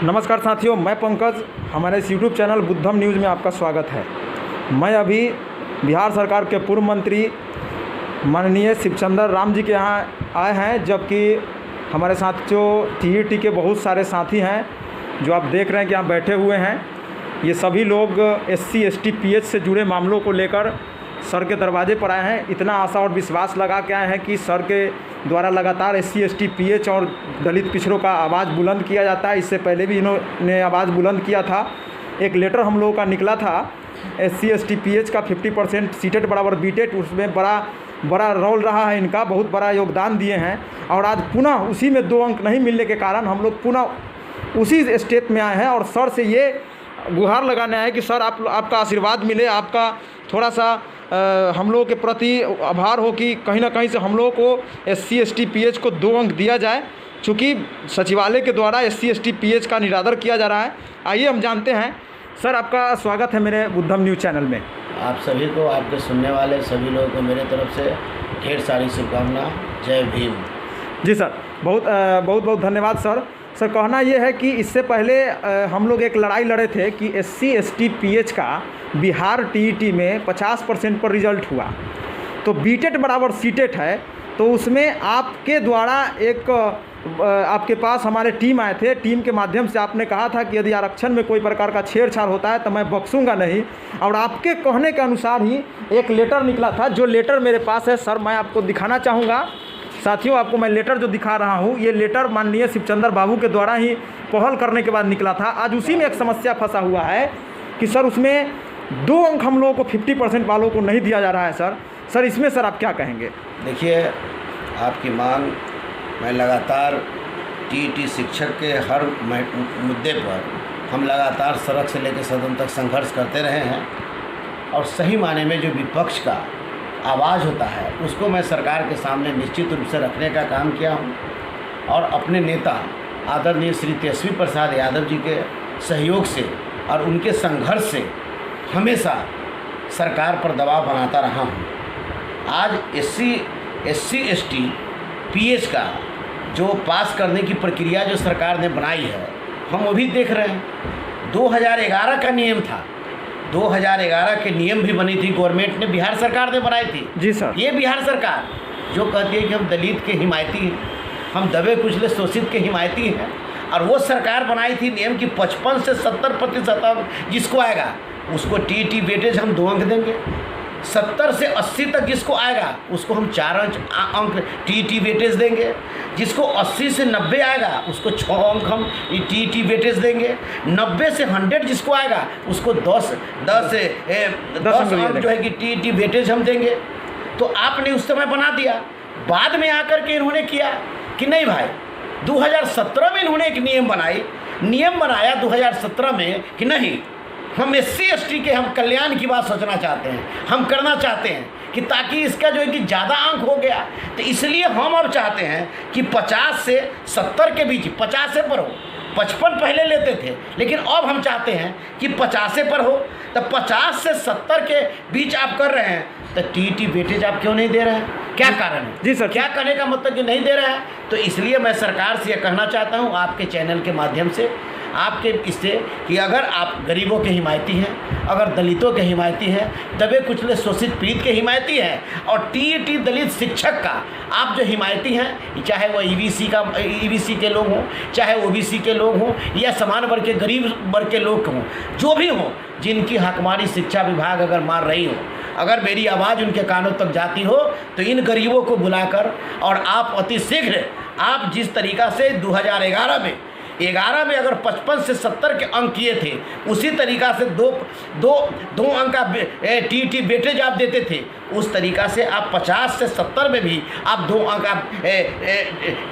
नमस्कार साथियों, मैं पंकज। हमारे इस यूट्यूब चैनल बुद्धम न्यूज़ में आपका स्वागत है। मैं अभी बिहार सरकार के पूर्व मंत्री माननीय शिवचंद्र राम जी के यहाँ आए हैं, जबकि हमारे साथ जो टीईटी के बहुत सारे साथी हैं जो आप देख रहे हैं कि यहाँ बैठे हुए हैं। ये सभी लोग SC ST PH से जुड़े मामलों को लेकर सर के दरवाजे पर आए हैं। इतना आशा और विश्वास लगा के आए हैं कि सर के द्वारा लगातार SC ST PH और दलित पिछड़ों का आवाज़ बुलंद किया जाता है। इससे पहले भी इन्होंने आवाज़ बुलंद किया था। एक लेटर हम लोगों का निकला था SC ST PH का 50% सीटेड बराबर बीटेड, उसमें बड़ा रोल रहा है इनका, बहुत बड़ा योगदान दिए हैं। और आज पुनः उसी में 2 अंक नहीं मिलने के कारण हम लोग पुनः उसी स्टेप में आए हैं और सर से ये गुहार लगाने आए कि सर आपका आशीर्वाद मिले, आपका थोड़ा सा हम लोगों के प्रति आभार हो कि कहीं ना कहीं से हम लोगों को SC ST PH को 2 अंक दिया जाए, चूँकि सचिवालय के द्वारा SC ST PH का निरादर किया जा रहा है। आइए हम जानते हैं। सर, आपका स्वागत है मेरे बुद्धम न्यूज़ चैनल में। आप सभी को, आपके सुनने वाले सभी लोगों को मेरे तरफ से ढेर सारी शुभकामनाएं। जय भीम। जी सर, बहुत धन्यवाद सर। सर, कहना ये है कि इससे पहले हम लोग एक लड़ाई लड़े थे कि SC ST PH का बिहार TET में 50% पर रिजल्ट हुआ, तो बीटेड बराबर सीटेड है। तो उसमें आपके द्वारा एक आपके पास हमारे टीम आए थे। टीम के माध्यम से आपने कहा था कि यदि आरक्षण में कोई प्रकार का छेड़छाड़ होता है तो मैं बख्शूंगा नहीं, और आपके कहने के अनुसार ही एक लेटर निकला था। जो लेटर मेरे पास है सर, मैं आपको दिखाना चाहूँगा। साथियों, आपको मैं लेटर जो दिखा रहा हूँ, ये लेटर माननीय शिवचंद्र बाबू के द्वारा ही पहल करने के बाद निकला था। आज उसी में एक समस्या फंसा हुआ है कि सर उसमें 2 अंक हम लोगों को 50% वालों को नहीं दिया जा रहा है। सर इसमें सर आप क्या कहेंगे? देखिए, आपकी मांग मैं लगातार TET शिक्षक के हर मुद्दे पर हम लगातार सड़क से लेकर सदन तक संघर्ष करते रहे हैं, और सही माने में जो विपक्ष का आवाज़ होता है उसको मैं सरकार के सामने निश्चित रूप से रखने का काम किया हूँ। और अपने नेता आदरणीय श्री तेजस्वी प्रसाद यादव जी के सहयोग से और उनके संघर्ष से हमेशा सरकार पर दबाव बनाता रहा हूँ। आज SC ST PH का जो पास करने की प्रक्रिया जो सरकार ने बनाई है, हम वो भी देख रहे हैं। 2011 का नियम था, 2011 के नियम भी बनी थी, गवर्नमेंट ने, बिहार सरकार ने बनाई थी। जी सर। ये बिहार सरकार जो कहती है कि हम दलित के हिमायती हैं, हम दबे कुचले शोषित के हिमायती हैं, और वो सरकार बनाई थी नियम की 55 से 70% अंक जिसको आएगा उसको TET वेटेज हम 2 अंक देंगे। 70 से 80 तक जिसको आएगा उसको हम 4 अंक TET वेटेज देंगे। जिसको 80 से 90 आएगा उसको 6 अंक हम TET वेटेज देंगे। 90 से 100 जिसको आएगा उसको 10 अंक जो है कि TET वेटेज हम देंगे। तो आपने उस समय बना दिया, बाद में आकर के इन्होंने किया कि नहीं भाई, 2017 में इन्होंने एक नियम बनाया 2017 में कि नहीं, हम SC ST के हम कल्याण की बात सोचना चाहते हैं, हम करना चाहते हैं कि ताकि इसका जो है कि ज़्यादा अंक हो गया, तो इसलिए हम अब चाहते हैं कि 50 से 70 के बीच, 50 से पर हो। 55 पहले लेते थे, लेकिन अब हम चाहते हैं कि 50 पर हो। तो 50 से 70 के बीच आप कर रहे हैं, तो TET वेटेज आप क्यों नहीं दे रहे हैं? क्या कारण है? जी सर, क्या कहने का मतलब कि नहीं दे रहे हैं? तो इसलिए मैं सरकार से यह कहना चाहता हूँ आपके चैनल के माध्यम से, आपके इससे, कि अगर आप गरीबों के हिमायती हैं, अगर दलितों के हिमायती हैं, दबे कुचले शोषित पीड़ित के हिमायती हैं, और TET दलित शिक्षक का आप जो हिमायती हैं, चाहे वो EBC के लोग हों, चाहे OBC के लोग हों, या समान वर्ग के गरीब वर्ग के लोग हों, जो भी हों, जिनकी हकमारी शिक्षा विभाग अगर मार रही हो, अगर मेरी आवाज़ उनके कानों तक जाती हो, तो इन गरीबों को बुलाकर, और आप अति शीघ्र, आप जिस तरीक़ा से 2011 में अगर 55 से 70 के अंक किए थे, उसी तरीक़ा से दो अंक का TET वेटेज आप देते थे, उस तरीक़ा से आप 50 से 70 में भी आप 2 अंक आप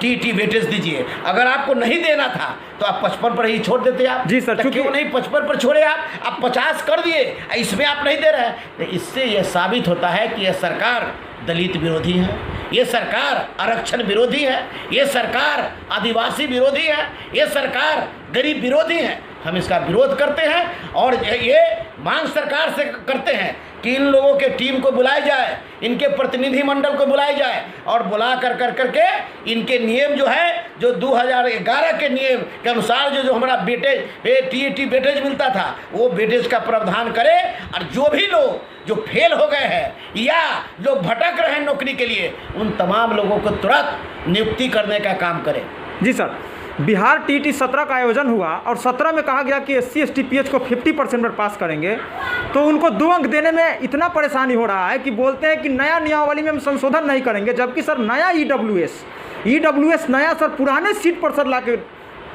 TET वेटेज दीजिए। अगर आपको नहीं देना था तो आप 55 पर ही छोड़ देते आप। जी सर, क्यों नहीं 55 पर छोड़े? आप 50 कर दिए, इसमें आप नहीं दे रहे हैं। तो इससे यह साबित होता है कि यह सरकार दलित विरोधी है, ये सरकार आरक्षण विरोधी है, ये सरकार आदिवासी विरोधी है, ये सरकार गरीब विरोधी है। हम इसका विरोध करते हैं, और ये मांग सरकार से करते हैं कि इन लोगों के टीम को बुलाया जाए, इनके प्रतिनिधि मंडल को बुलाया जाए और बुला कर करके इनके नियम जो है, जो 2011 के नियम के अनुसार जो हमारा TET वेटेज मिलता था, वो वेटेज का प्रावधान करे। और जो भी लोग जो फेल हो गए हैं या जो भटक रहे हैं नौकरी के लिए, उन तमाम लोगों को तुरंत नियुक्ति करने का काम करें। जी सर, बिहार TET 17 का आयोजन हुआ और 17 में कहा गया कि SC ST PH को 50% पर पास करेंगे, तो उनको 2 अंक देने में इतना परेशानी हो रहा है कि बोलते हैं कि नया नियमावली में हम संशोधन नहीं करेंगे, जबकि सर नया EWS नया सर पुराने सीट पर सर लाके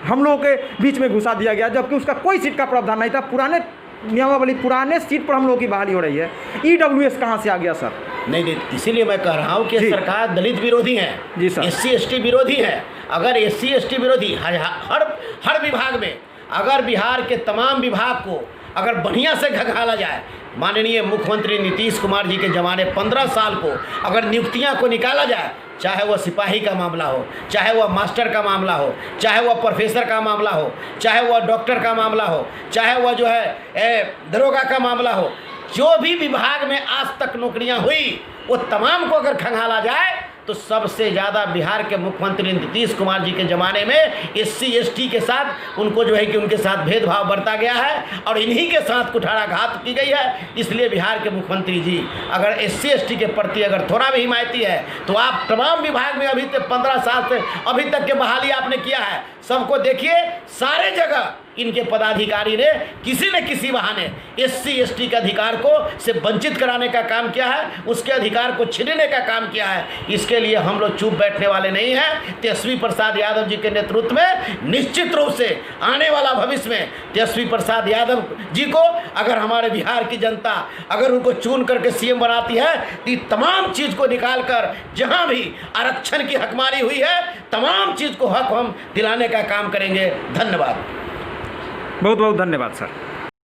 हम लोगों के बीच में घुसा दिया गया, जबकि उसका कोई सीट का प्रावधान नहीं था। पुराने नियमावली पुराने सीट पर हम लोगों की बहाली हो रही है, EWS कहाँ से आ गया सर? नहीं, इसीलिए मैं कह रहा हूँ कि सरकार दलित विरोधी है, जी सर, SC ST विरोधी है। अगर SC ST विरोधी हर विभाग में, अगर बिहार के तमाम विभाग को अगर बढ़िया से घंघाला जाए, माननीय मुख्यमंत्री नीतीश कुमार जी के ज़माने 15 साल को अगर नियुक्तियां को निकाला जाए, चाहे वह सिपाही का मामला हो, चाहे वह मास्टर का मामला हो, चाहे वह प्रोफेसर का मामला हो, चाहे वह डॉक्टर का मामला हो, चाहे वह जो है दरोगा का मामला हो, जो भी विभाग में आज तक नौकरियां हुई, वो तमाम को अगर खंगाला जाए तो सबसे ज़्यादा बिहार के मुख्यमंत्री नीतीश कुमार जी के ज़माने में SC ST के साथ उनको जो है कि उनके साथ भेदभाव बरता गया है और इन्हीं के साथ कुठाराघात की गई है। इसलिए बिहार के मुख्यमंत्री जी अगर SC ST के प्रति अगर थोड़ा भी हिमायती है, तो आप तमाम विभाग में अभी तक 15 साल से अभी तक के बहाली आपने किया है, सबको देखिए, सारे जगह इनके पदाधिकारी ने किसी न किसी बहाने SC ST के अधिकार को से वंचित कराने का काम किया है, उसके अधिकार को छीनने का काम किया है। इसके लिए हम लोग चुप बैठने वाले नहीं हैं। तेजस्वी प्रसाद यादव जी के नेतृत्व में निश्चित रूप से आने वाला भविष्य में तेजस्वी प्रसाद यादव जी को अगर हमारे बिहार की जनता अगर उनको चुन करके CM बनाती है, तो तमाम चीज़ को निकाल कर जहाँ भी आरक्षण की हकमारी हुई है, तमाम चीज़ को हक हम दिलाने का काम करेंगे। धन्यवाद। बहुत बहुत धन्यवाद सर।